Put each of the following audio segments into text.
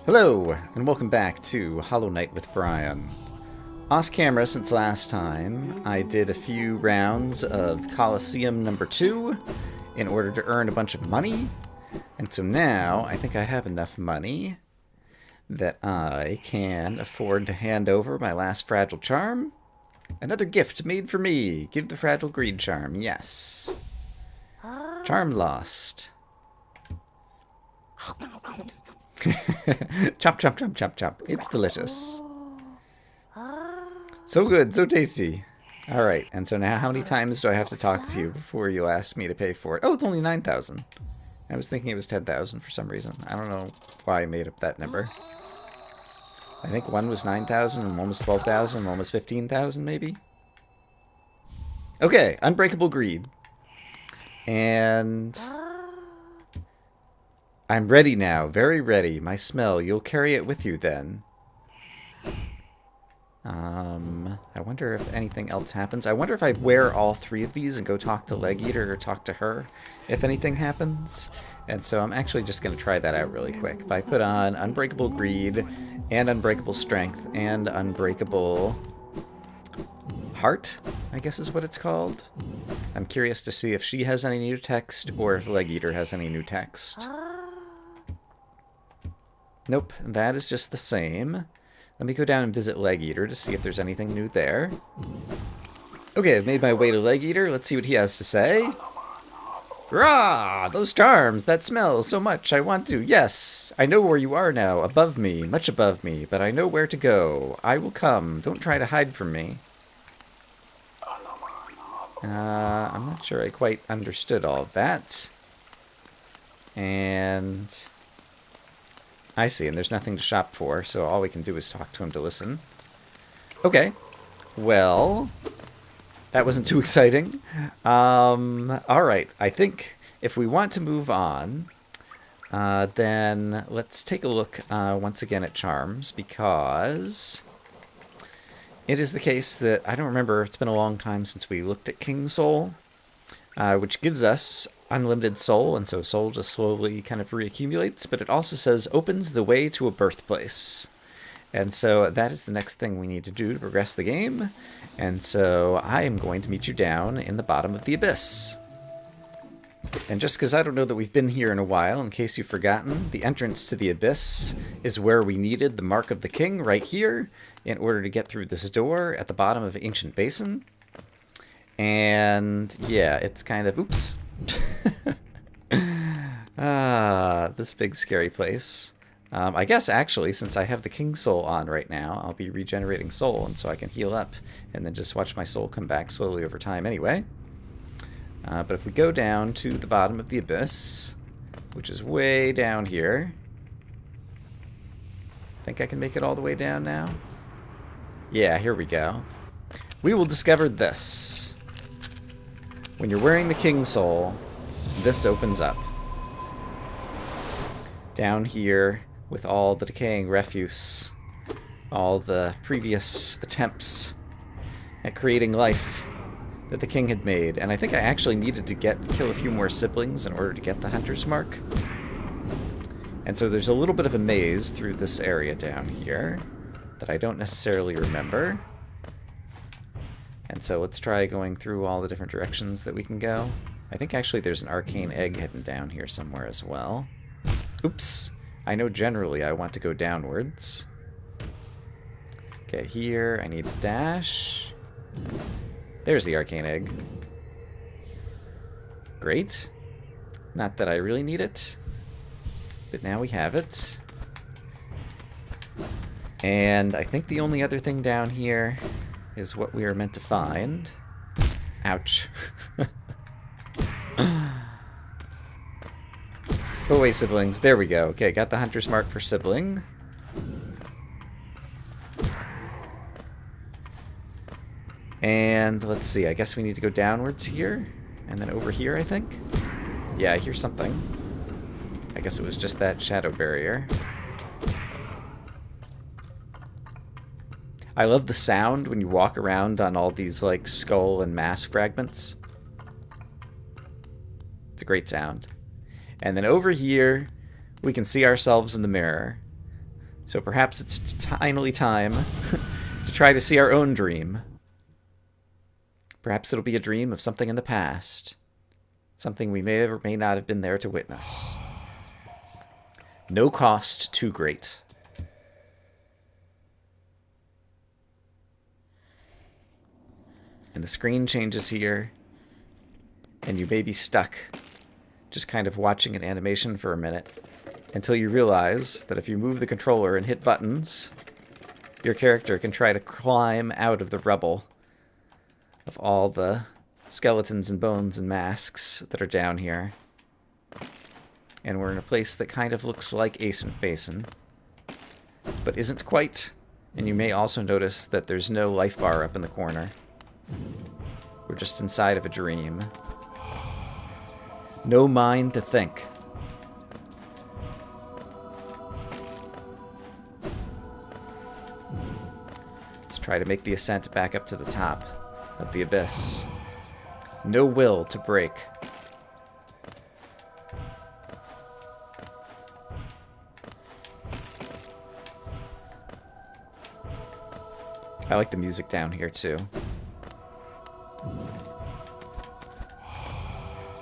Hello, and welcome back to Hollow Knight with Brian. Off camera since last time, I did a few rounds of Coliseum number 2 in order to earn a bunch of money. And so now, I think I have enough money that I can afford to hand over my last Fragile Charm. Another gift made for me. Give the Fragile Greed Charm, yes. Charm lost. Chop, chop, chop, chop, chop. It's delicious. So good, so tasty. Alright, and so now how many times do I have to talk to you before you'll ask me to pay for it? Oh, it's only 9,000. I was thinking it was 10,000 for some reason. I don't know why I made up that number. I think one was 9,000 and one was 12,000 and one was 15,000 maybe? Okay, Unbreakable Greed. And I'm ready now, very ready. My smell, you'll carry it with you then. I wonder if anything else happens. I wonder if I wear all three of these and go talk to Leg Eater or talk to her if anything happens. And so I'm actually just going to try that out really quick. If I put on Unbreakable Greed and Unbreakable Strength and Unbreakable Heart, I guess is what it's called. I'm curious to see if she has any new text or if Leg Eater has any new text. Nope, that is just the same. Let me go down and visit Leg Eater to see if there's anything new there. Okay, I've made my way to Leg Eater. Let's see what he has to say. Rah! Those charms! That smells so much. I want to. Yes, I know where you are now. Above me. Much above me. But I know where to go. I will come. Don't try to hide from me. I'm not sure I quite understood all of that. And I see, and there's nothing to shop for, so all we can do is talk to him to listen. Okay, well, that wasn't too exciting. Alright, I think if we want to move on, then let's take a look once again at charms, because it is the case that, I don't remember, it's been a long time since we looked at King Soul, which gives us unlimited soul, and so soul just slowly kind of reaccumulates, but it also says opens the way to a birthplace. And so that is the next thing we need to do to progress the game. And so I am going to meet you down in the bottom of the abyss. And just because I don't know that we've been here in a while, in case you've forgotten, the entrance to the abyss is where we needed the Mark of the King right here in order to get through this door at the bottom of Ancient Basin. And yeah, it's kind of, oops. This big scary place. I guess actually, since I have the King Soul on right now, I'll be regenerating soul, and so I can heal up and then just watch my soul come back slowly over time anyway. But if we go down to the bottom of the abyss, which is way down here, think I can make it all the way down now? Yeah, here we go. We will discover this. When you're wearing the King Soul, this opens up. Down here, with all the decaying refuse, all the previous attempts at creating life that the king had made. And I think I actually needed to kill a few more siblings in order to get the Hunter's Mark. And so there's a little bit of a maze through this area down here that I don't necessarily remember. And so let's try going through all the different directions that we can go. I think actually there's an arcane egg hidden down here somewhere as well. Oops. I know generally I want to go downwards. Okay, here I need to dash. There's the arcane egg. Great. Not that I really need it, but now we have it. And I think the only other thing down here is what we are meant to find. Ouch. Go away, siblings. There we go. Okay, got the Hunter's Mark for sibling. And let's see, I guess we need to go downwards here. And then over here, I think. Yeah, I hear something. I guess it was just that shadow barrier. I love the sound when you walk around on all these, like, skull and mask fragments. It's a great sound. And then over here, we can see ourselves in the mirror. So perhaps it's finally time to try to see our own dream. Perhaps it'll be a dream of something in the past. Something we may or may not have been there to witness. No cost too great. And the screen changes here. And you may be stuck just kind of watching an animation for a minute until you realize that if you move the controller and hit buttons, your character can try to climb out of the rubble of all the skeletons and bones and masks that are down here. And we're in a place that kind of looks like Ancient Basin, but isn't quite. And you may also notice that there's no life bar up in the corner. We're just inside of a dream. No mind to think. Let's try to make the ascent back up to the top of the abyss. No will to break. I like the music down here too.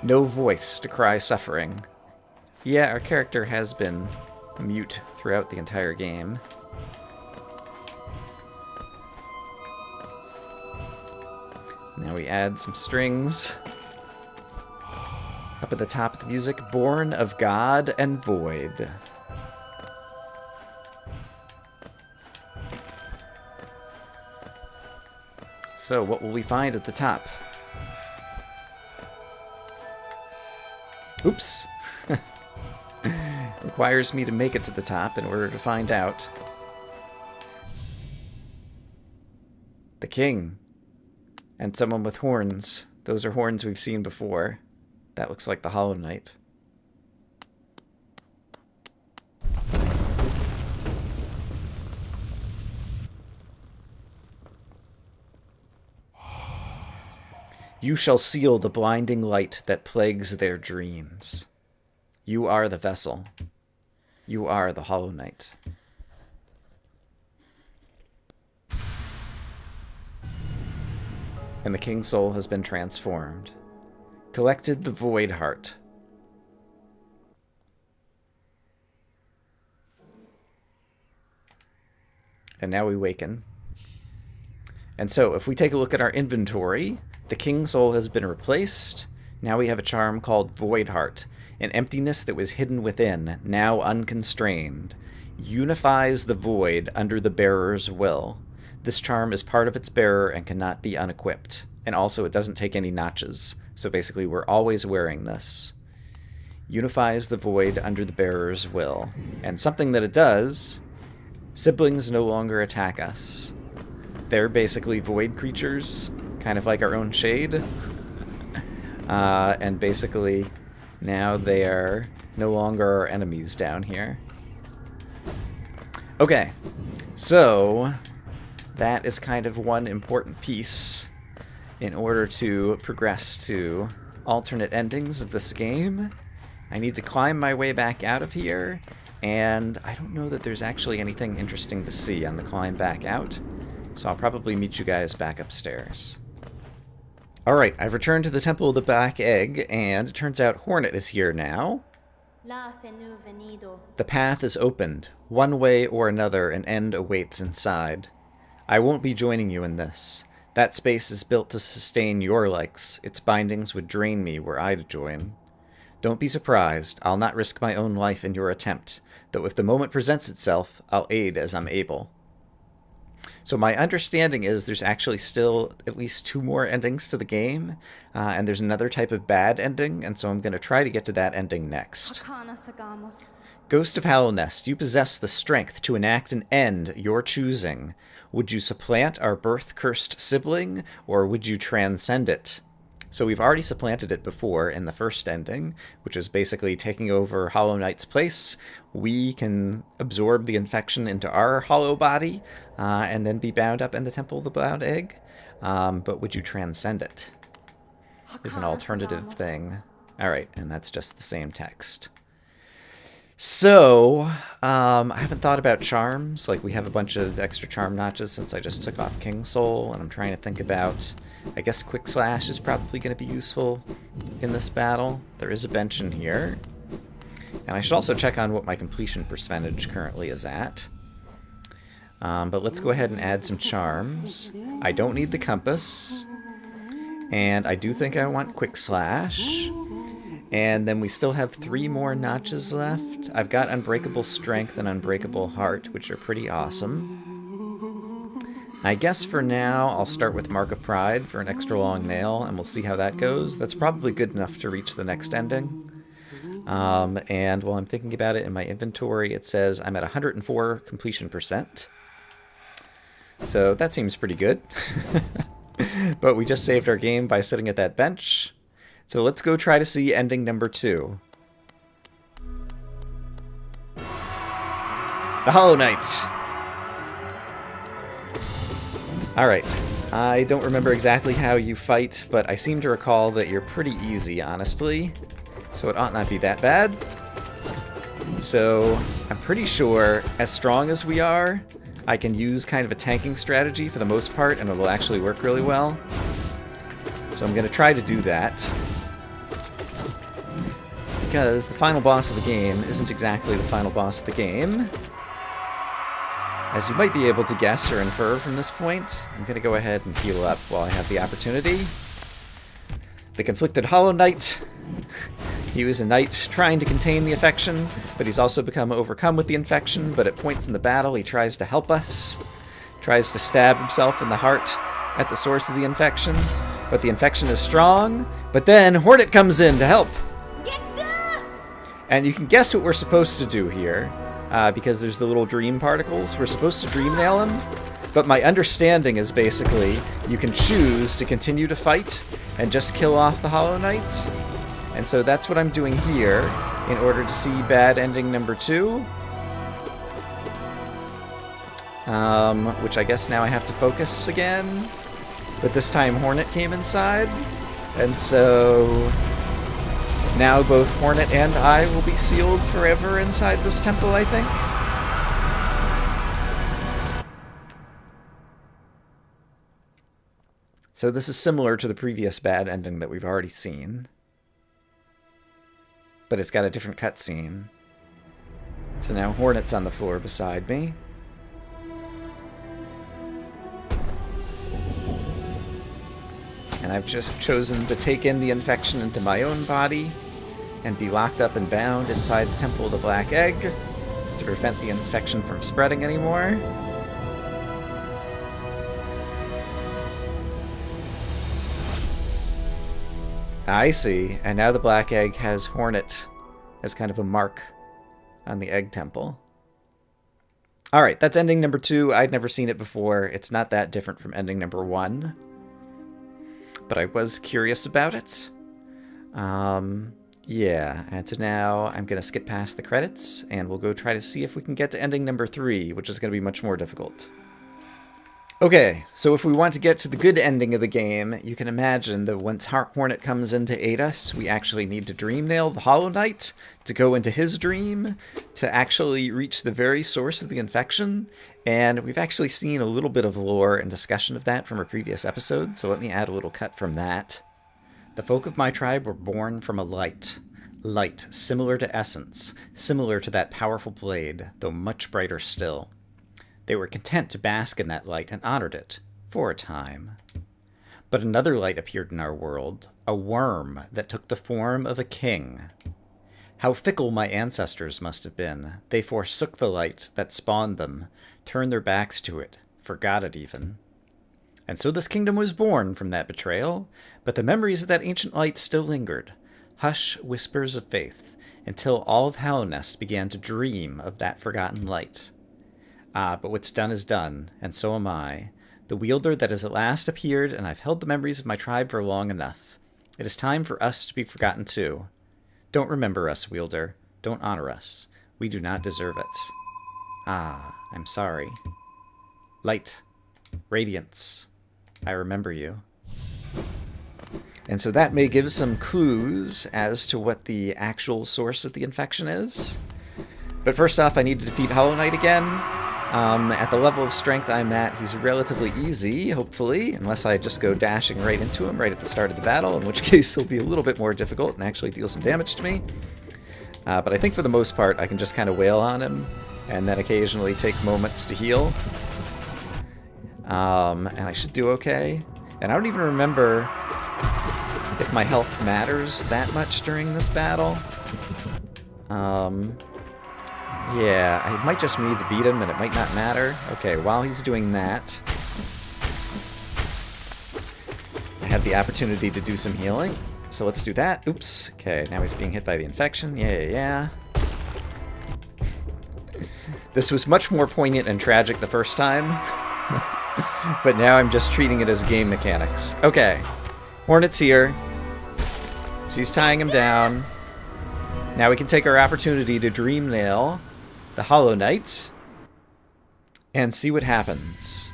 No voice to cry suffering. Yeah, our character has been mute throughout the entire game. Now we add some strings. Up at the top of the music, Born of God and Void. So, what will we find at the top? Oops. Requires me to make it to the top in order to find out. The king. And someone with horns. Those are horns we've seen before. That looks like the Hollow Knight. You shall seal the blinding light that plagues their dreams. You are the vessel. You are the Hollow Knight. And the King's soul has been transformed. Collected the Void Heart. And now we waken. And so, if we take a look at our inventory, the King's soul has been replaced. Now we have a charm called Void Heart, an emptiness that was hidden within, now unconstrained. Unifies the void under the bearer's will. This charm is part of its bearer and cannot be unequipped. And also, it doesn't take any notches. So basically, we're always wearing this. Unifies the void under the bearer's will. And something that it does, siblings no longer attack us. They're basically void creatures, kind of like our own shade. And basically, now they are no longer our enemies down here. Okay, so that is kind of one important piece in order to progress to alternate endings of this game. I need to climb my way back out of here, and I don't know that there's actually anything interesting to see on the climb back out, so I'll probably meet you guys back upstairs. Alright, I've returned to the Temple of the Black Egg, and it turns out Hornet is here now. The path is opened. One way or another, an end awaits inside. I won't be joining you in this. That space is built to sustain your likes. Its bindings would drain me were I to join. Don't be surprised. I'll not risk my own life in your attempt, though if the moment presents itself, I'll aid as I'm able. So my understanding is there's actually still at least 2 more endings to the game, and there's another type of bad ending, and so I'm going to try to get to that ending next. Ghost of Hallownest, you possess the strength to enact an end you're choosing. Would you supplant our birth-cursed sibling, or would you transcend it? So we've already supplanted it before in the first ending, which is basically taking over Hollow Knight's place. We can absorb the infection into our hollow body, and then be bound up in the Temple of the Black Egg. But would you transcend it? Is an alternative thing. Alright, and that's just the same text. So, I haven't thought about charms. Like, we have a bunch of extra charm notches since I just took off King Soul, and I'm trying to think about... I guess Quick Slash is probably going to be useful in this battle. There is a bench in here. And I should also check on what my completion percentage currently is at. But let's go ahead and add some charms. I don't need the compass. And I do think I want Quick Slash. And then we still have 3 more notches left. I've got Unbreakable Strength and Unbreakable Heart, which are pretty awesome. I guess for now, I'll start with Mark of Pride for an extra long nail, and we'll see how that goes. That's probably good enough to reach the next ending. And while I'm thinking about it, in my inventory, it says I'm at 104 completion percent. So that seems pretty good. But we just saved our game by sitting at that bench. So let's go try to see ending number 2. The Hollow Knight. Alright, I don't remember exactly how you fight, but I seem to recall that you're pretty easy, honestly. So it ought not be that bad. So I'm pretty sure, as strong as we are, I can use kind of a tanking strategy for the most part, and it will actually work really well. So I'm going to try to do that. Because the final boss of the game isn't exactly the final boss of the game. As you might be able to guess or infer from this point, I'm going to go ahead and heal up while I have the opportunity. The Conflicted Hollow Knight. He was a knight trying to contain the infection, but he's also become overcome with the infection, but at points in the battle he tries to help us. Tries to stab himself in the heart at the source of the infection, but the infection is strong, but then Hornet comes in to help. And you can guess what we're supposed to do here, because there's the little dream particles. We're supposed to dream nail him, but my understanding is basically you can choose to continue to fight and just kill off the Hollow Knights. And so that's what I'm doing here in order to see bad ending number 2. Which I guess now I have to focus again. But this time Hornet came inside, and so... now both Hornet and I will be sealed forever inside this temple, I think. So this is similar to the previous bad ending that we've already seen. But it's got a different cutscene. So now Hornet's on the floor beside me. And I've just chosen to take in the infection into my own body and be locked up and bound inside the Temple of the Black Egg to prevent the infection from spreading anymore. I see, and now the Black Egg has Hornet as kind of a mark on the Egg Temple. Alright, that's ending number 2. I'd never seen it before. It's not that different from ending number 1. But I was curious about it. Yeah, and so now I'm going to skip past the credits, and we'll go try to see if we can get to ending number 3, which is going to be much more difficult. Okay, so if we want to get to the good ending of the game, you can imagine that once Hornet comes in to aid us, we actually need to dream nail the Hollow Knight to go into his dream, to actually reach the very source of the infection, and we've actually seen a little bit of lore and discussion of that from a previous episode, so let me add a little cut from that. The folk of my tribe were born from a light. Light, similar to essence, similar to that powerful blade, though much brighter still. They were content to bask in that light and honored it, for a time. But another light appeared in our world, a worm that took the form of a king. How fickle my ancestors must have been. They forsook the light that spawned them, turned their backs to it, forgot it even. And so this kingdom was born from that betrayal, but the memories of that ancient light still lingered, hush whispers of faith, until all of Hallownest began to dream of that forgotten light. Ah, but what's done is done, and so am I, the wielder that has at last appeared, and I've held the memories of my tribe for long enough. It is time for us to be forgotten too. Don't remember us, wielder. Don't honor us. We do not deserve it. Ah, I'm sorry. Light. Radiance. I remember you. And so that may give some clues as to what the actual source of the infection is. But first off, I need to defeat Hollow Knight again. At the level of strength I'm at, he's relatively easy, hopefully, unless I just go dashing right into him right at the start of the battle, in which case he'll be a little bit more difficult and actually deal some damage to me. But I think for the most part, I can just kind of wail on him, and then occasionally take moments to heal. And I should do okay. And I don't even remember if my health matters that much during this battle. Yeah, I might just need to beat him and it might not matter. Okay, while he's doing that, I have the opportunity to do some healing. So let's do that. Oops. Okay, now he's being hit by the infection. Yeah. This was much more poignant and tragic the first time. But now I'm just treating it as game mechanics. Okay. Hornet's here. She's tying him down. Now we can take our opportunity to Dream Nail the Hollow Knight and see what happens.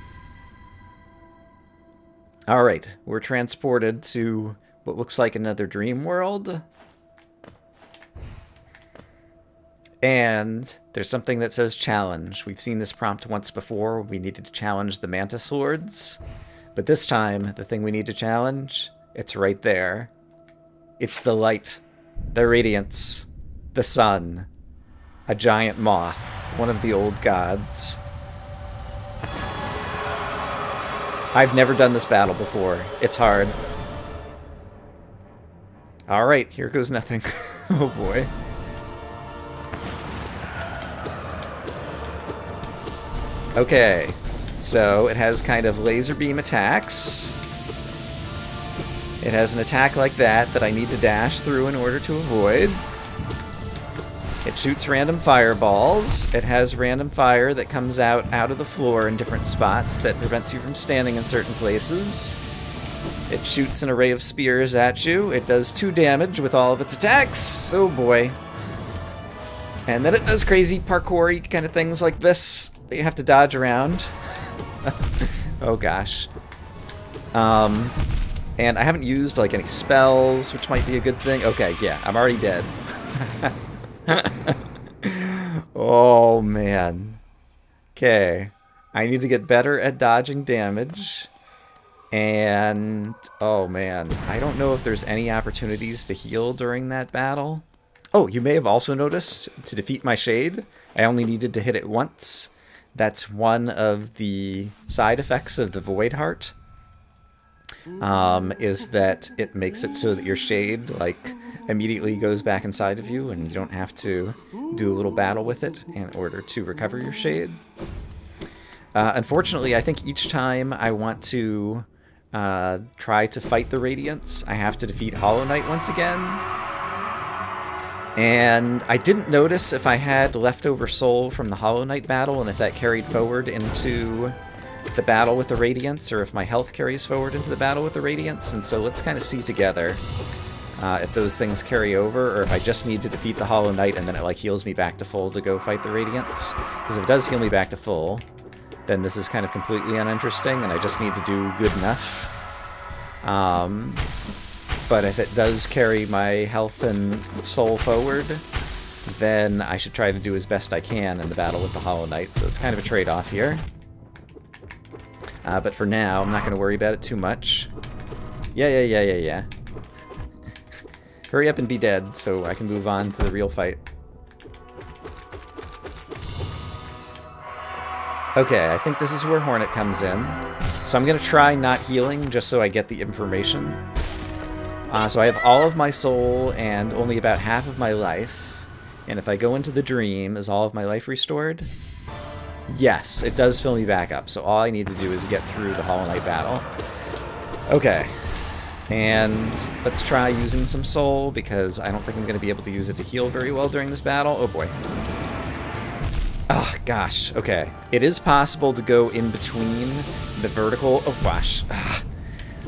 Alright, we're transported to what looks like another dream world. And there's something that says challenge. We've seen this prompt once before. We needed to challenge the Mantis Lords. But this time, the thing we need to challenge, it's right there. It's the light, the radiance, the sun, a giant moth, one of the old gods. I've never done this battle before. It's hard. Alright, here goes nothing. Oh boy. Okay, so it has kind of laser beam attacks. It has an attack like that I need to dash through in order to avoid. It shoots random fireballs. It has random fire that comes out of the floor in different spots that prevents you from standing in certain places. It shoots an array of spears at you. It does 2 damage with all of its attacks. Oh boy. And then it does crazy parkour-y kind of things like this that you have to dodge around. Oh gosh. And I haven't used like any spells, which might be a good thing. Okay, yeah, I'm already dead. Oh man. Okay. I need to get better at dodging damage. And oh man, I don't know if there's any opportunities to heal during that battle. Oh, you may have also noticed, to defeat my shade, I only needed to hit it once. That's one of the side effects of the Void Heart. Is that it makes it so that your shade, like, immediately goes back inside of you, and you don't have to do a little battle with it in order to recover your shade. Unfortunately, I think each time I want to try to fight the Radiance, I have to defeat Hollow Knight once again. And I didn't notice if I had leftover soul from the Hollow Knight battle and if that carried forward into the battle with the Radiance, or if my health carries forward into the battle with the Radiance. And so let's kind of see together if those things carry over, or if I just need to defeat the Hollow Knight and then it like heals me back to full to go fight the Radiance. Because if it does heal me back to full, then this is kind of completely uninteresting and I just need to do good enough. But if it does carry my health and soul forward, then I should try to do as best I can in the battle with the Hollow Knight. So it's kind of a trade-off here. But for now, I'm not going to worry about it too much. Yeah. Hurry up and be dead so I can move on to the real fight. Okay, I think this is where Hornet comes in. So I'm going to try not healing just so I get the information. So I have all of my soul and only about half of my life. And if I go into the dream, is all of my life restored? Yes, it does fill me back up. So all I need to do is get through the Hollow Knight battle. Okay. And let's try using some soul, because I don't think I'm going to be able to use it to heal very well during this battle. Oh boy. Oh gosh, okay. It is possible to go in between the vertical... Oh gosh.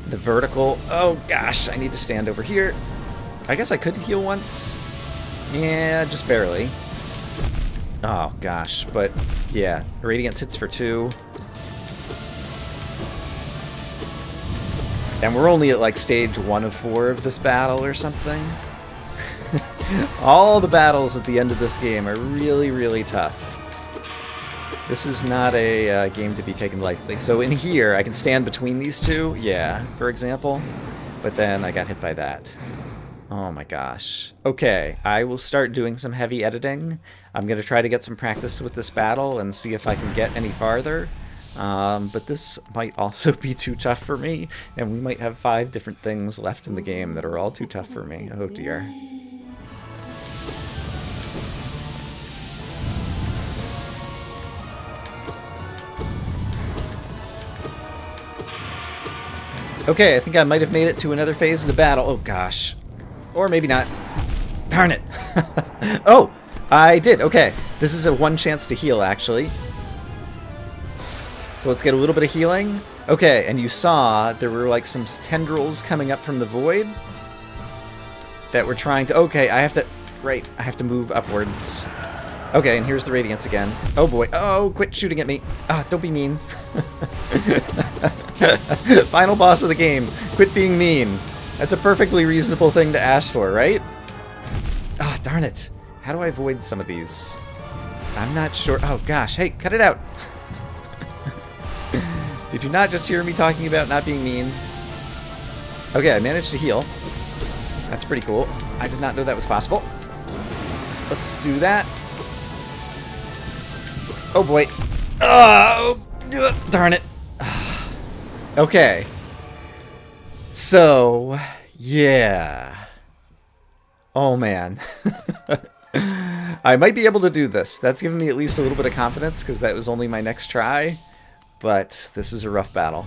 The vertical... Oh gosh, I need to stand over here. I guess I could heal once. Yeah, just barely. Oh gosh, but yeah. Radiance hits for 2. And we're only at like stage 1 of 4 of this battle or something. All the battles at the end of this game are really, really tough. This is not a game to be taken lightly. So in here, I can stand between these two, yeah, for example. But then I got hit by that. Oh my gosh. Okay, I will start doing some heavy editing. I'm going to try to get some practice with this battle and see if I can get any farther. But this might also be too tough for me, and we might have 5 different things left in the game that are all too tough for me. Oh dear. Okay, I think I might have made it to another phase of the battle. Oh gosh. Or maybe not. Darn it. Oh, I did. Okay. This is a 1 chance to heal, actually. So let's get a little bit of healing. Okay, and you saw there were like some tendrils coming up from the void that were trying to... Okay, I have to... Right, I have to move upwards. Okay, and here's the radiance again. Oh boy. Oh, quit shooting at me. Ah, don't be mean. Final boss of the game. Quit being mean. That's a perfectly reasonable thing to ask for, right? Ah, darn it. How do I avoid some of these? I'm not sure. Oh gosh, hey, cut it out. Did you not just hear me talking about not being mean? Okay, I managed to heal. That's pretty cool. I did not know that was possible. Let's do that. Oh boy. Oh, darn it. Okay. So, yeah. Oh man. I might be able to do this. That's given me at least a little bit of confidence because that was only my next try. But this is a rough battle.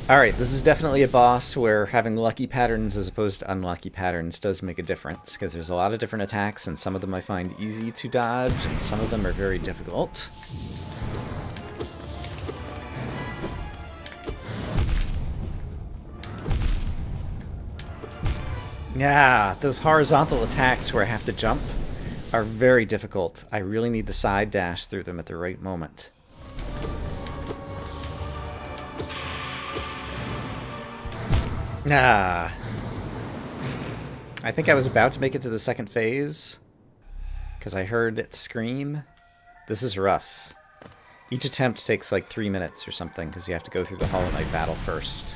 Alright, this is definitely a boss where having lucky patterns as opposed to unlucky patterns does make a difference, because there's a lot of different attacks, and some of them I find easy to dodge, and some of them are very difficult. Yeah, those horizontal attacks where I have to jump are very difficult. I really need to side dash through them at the right moment. Ah. I think I was about to make it to the second phase, because I heard it scream. This is rough. Each attempt takes like 3 minutes or something, because you have to go through the Hollow Knight battle first.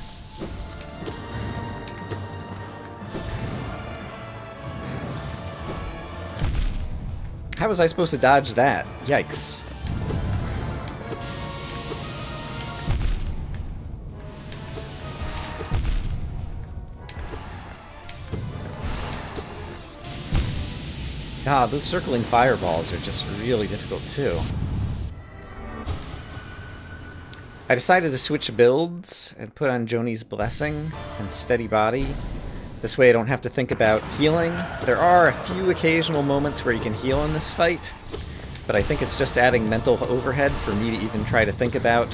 How was I supposed to dodge that? Yikes. Ah, those circling fireballs are just really difficult too. I decided to switch builds and put on Joni's Blessing and Steady Body. This way I don't have to think about healing. There are a few occasional moments where you can heal in this fight, but I think it's just adding mental overhead for me to even try to think about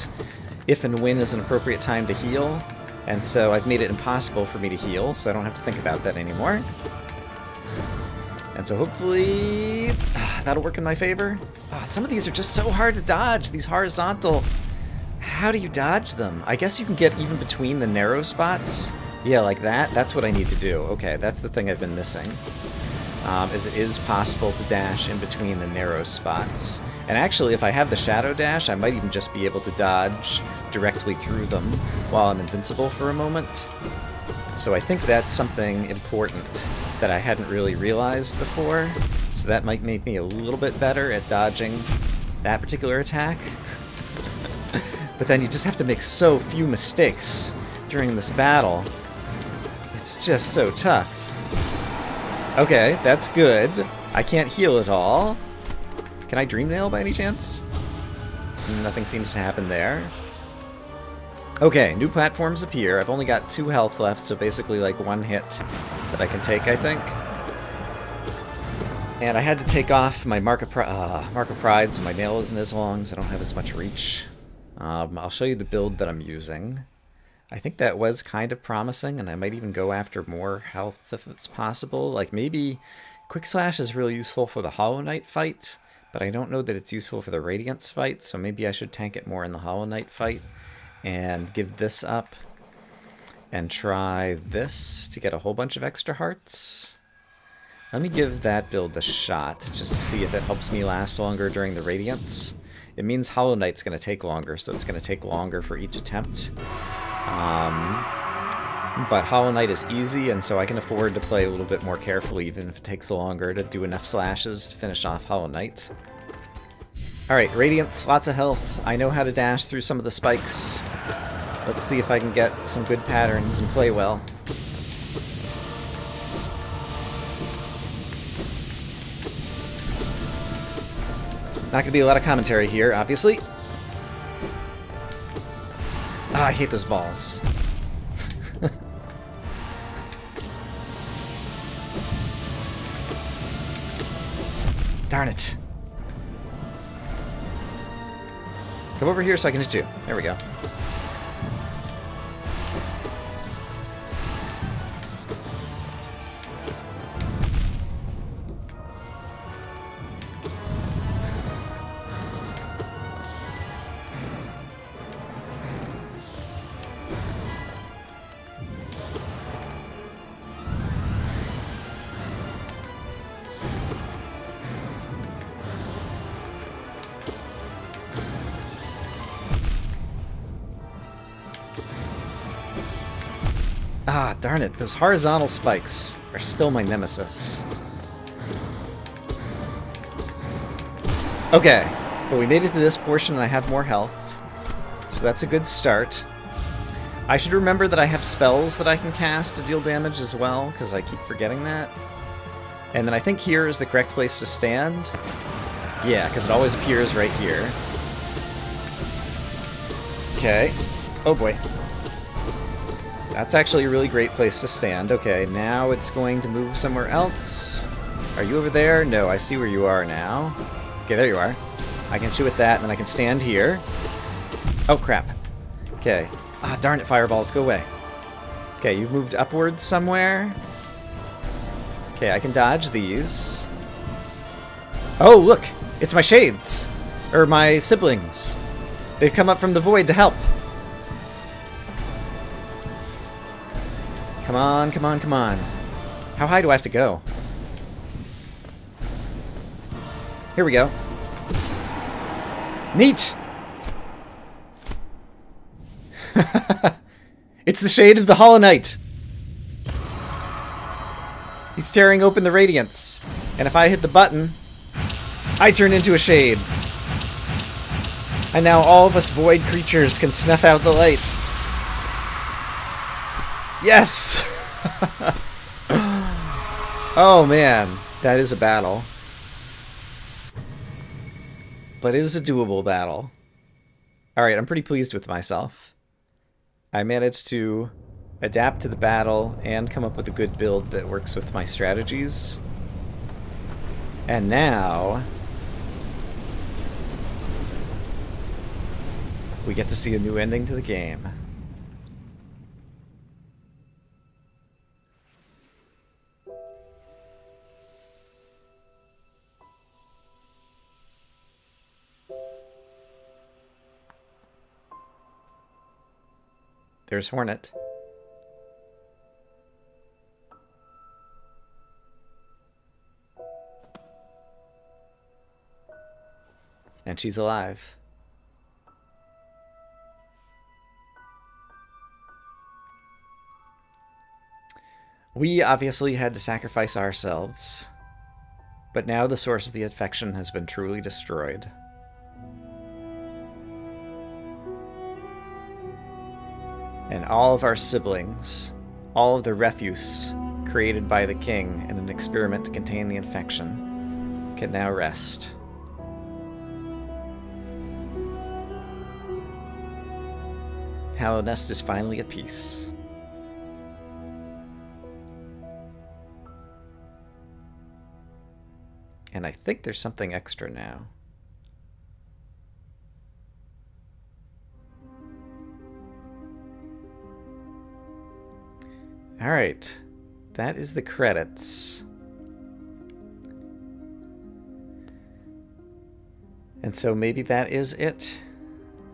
if and when is an appropriate time to heal. And so I've made it impossible for me to heal, so I don't have to think about that anymore. And so hopefully that'll work in my favor. Oh, some of these are just so hard to dodge, these horizontal. How do you dodge them? I guess you can get even between the narrow spots. Yeah, like that. That's what I need to do. Okay, that's the thing I've been missing. Is it is possible to dash in between the narrow spots. And actually, if I have the Shadow Dash, I might even just be able to dodge directly through them while I'm invincible for a moment. So I think that's something important that I hadn't really realized before. So that might make me a little bit better at dodging that particular attack. But then you just have to make so few mistakes during this battle. It's just so tough. Okay, that's good. I can't heal at all. Can I Dream Nail by any chance? Nothing seems to happen there. Okay, new platforms appear. I've only got 2 health left, so basically like 1 hit that I can take, I think. And I had to take off my Mark of Pride, so my nail isn't as long, so I don't have as much reach. I'll show you the build that I'm using. I think that was kind of promising, and I might even go after more health if it's possible. Like maybe Quick Slash is really useful for the Hollow Knight fight, but I don't know that it's useful for the Radiance fight, so maybe I should tank it more in the Hollow Knight fight and give this up and try this to get a whole bunch of extra hearts. Let me give that build a shot, just to see if it helps me last longer during the Radiance. It means Hollow Knight's going to take longer, so it's going to take longer for each attempt. But Hollow Knight is easy, and so I can afford to play a little bit more carefully, even if it takes longer to do enough slashes to finish off Hollow Knight. Alright, Radiance, lots of health. I know how to dash through some of the spikes. Let's see if I can get some good patterns and play well. Not gonna be a lot of commentary here, obviously. Ah, I hate those balls. Darn it. Come over here so I can hit you. There we go. Ah, darn it. Those horizontal spikes are still my nemesis. Okay, but we made it to this portion and I have more health. So that's a good start. I should remember that I have spells that I can cast to deal damage as well, because I keep forgetting that. And then I think here is the correct place to stand. Yeah, because it always appears right here. Okay. Oh boy. That's actually a really great place to stand. Okay, now it's going to move somewhere else. Are you over there? No, I see where you are now. Okay, there you are. I can shoot with that, and then I can stand here. Oh, crap. Okay. Ah, darn it, fireballs, go away. Okay, you've moved upwards somewhere. Okay, I can dodge these. Oh, look! It's my shades! Or my siblings. They've come up from the void to help. Come on, come on, come on. How high do I have to go? Here we go. Neat! It's the Shade of the Hollow Knight! He's tearing open the Radiance. And if I hit the button, I turn into a Shade. And now all of us void creatures can snuff out the light. Yes! Oh man, that is a battle. But it is a doable battle. Alright, I'm pretty pleased with myself. I managed to adapt to the battle and come up with a good build that works with my strategies. And now we get to see a new ending to the game. There's Hornet. And she's alive. We obviously had to sacrifice ourselves, but now the source of the infection has been truly destroyed. And all of our siblings, all of the refuse created by the king in an experiment to contain the infection, can now rest. Hallownest is finally at peace. And I think there's something extra now. Alright, that is the credits. And so maybe that is it.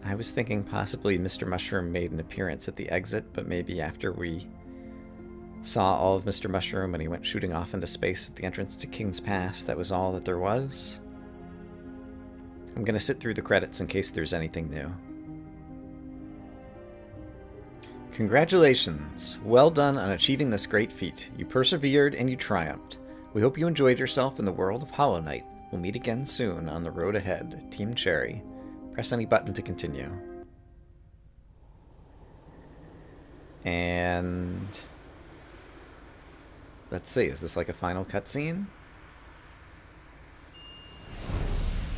I was thinking possibly Mr. Mushroom made an appearance at the exit, but maybe after we saw all of Mr. Mushroom and he went shooting off into space at the entrance to King's Pass, that was all that there was. I'm going to sit through the credits in case there's anything new. Congratulations! Well done on achieving this great feat. You persevered and you triumphed. We hope you enjoyed yourself in the world of Hollow Knight. We'll meet again soon on the road ahead. Team Cherry. Press any button to continue. And let's see, is this like a final cutscene?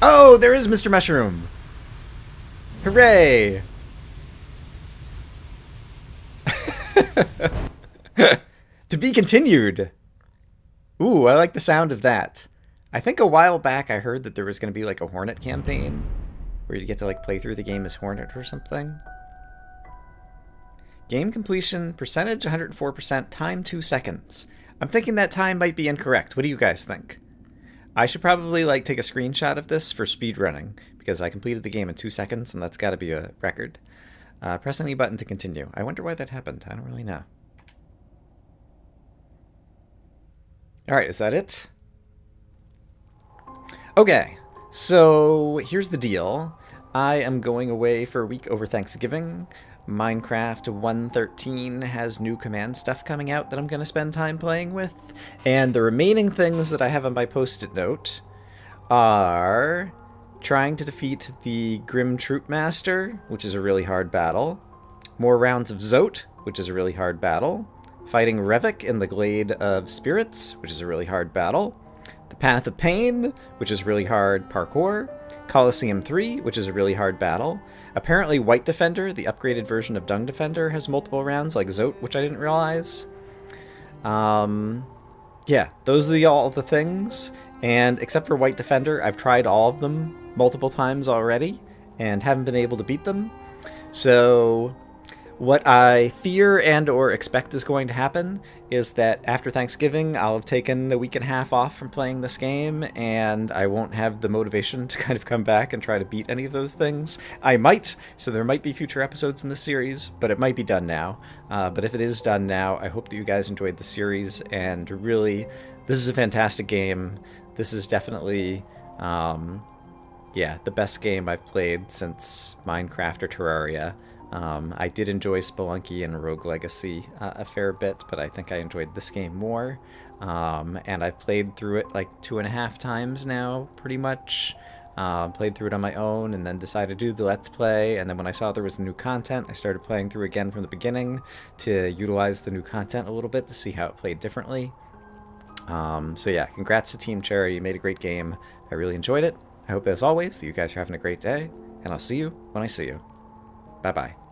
Oh, there is Mr. Mushroom! Hooray! To be continued! Ooh, I like the sound of that. I think a while back I heard that there was going to be like a Hornet campaign where you get to like play through the game as Hornet or something. Game completion percentage 104%, time 2 seconds. I'm thinking that time might be incorrect. What do you guys think? I should probably like take a screenshot of this for speedrunning because I completed the game in 2 seconds and that's got to be a record. Press any button to continue. I wonder why that happened. I don't really know. Alright, is that it? Okay, so here's the deal. I am going away for a week over Thanksgiving. Minecraft 1.13 has new command stuff coming out that I'm going to spend time playing with. And the remaining things that I have on my post-it note are trying to defeat the Grim Troop Master, which is a really hard battle. More rounds of Zote, which is a really hard battle. Fighting Revik in the Glade of Spirits, which is a really hard battle. The Path of Pain, which is really hard parkour. Coliseum 3, which is a really hard battle. Apparently White Defender, the upgraded version of Dung Defender, has multiple rounds like Zote, which I didn't realize. Yeah, those are all the things. And except for White Defender, I've tried all of them multiple times already and haven't been able to beat them. So what I fear and or expect is going to happen is that after Thanksgiving, I'll have taken a week and a half off from playing this game, and I won't have the motivation to kind of come back and try to beat any of those things. I might, so there might be future episodes in the series, but it might be done now. But if it is done now, I hope that you guys enjoyed the series, and really, this is a fantastic game. This is definitely, yeah, the best game I've played since Minecraft or Terraria. I did enjoy Spelunky and Rogue Legacy a fair bit, but I think I enjoyed this game more. And I've played through it like 2.5 times now, pretty much. Played through it on my own and then decided to do the Let's Play. And then when I saw there was new content, I started playing through again from the beginning to utilize the new content a little bit to see how it played differently. So yeah, congrats to Team Cherry. You made a great game. I really enjoyed it. I hope as always that you guys are having a great day, and I'll see you when I see you. Bye-bye.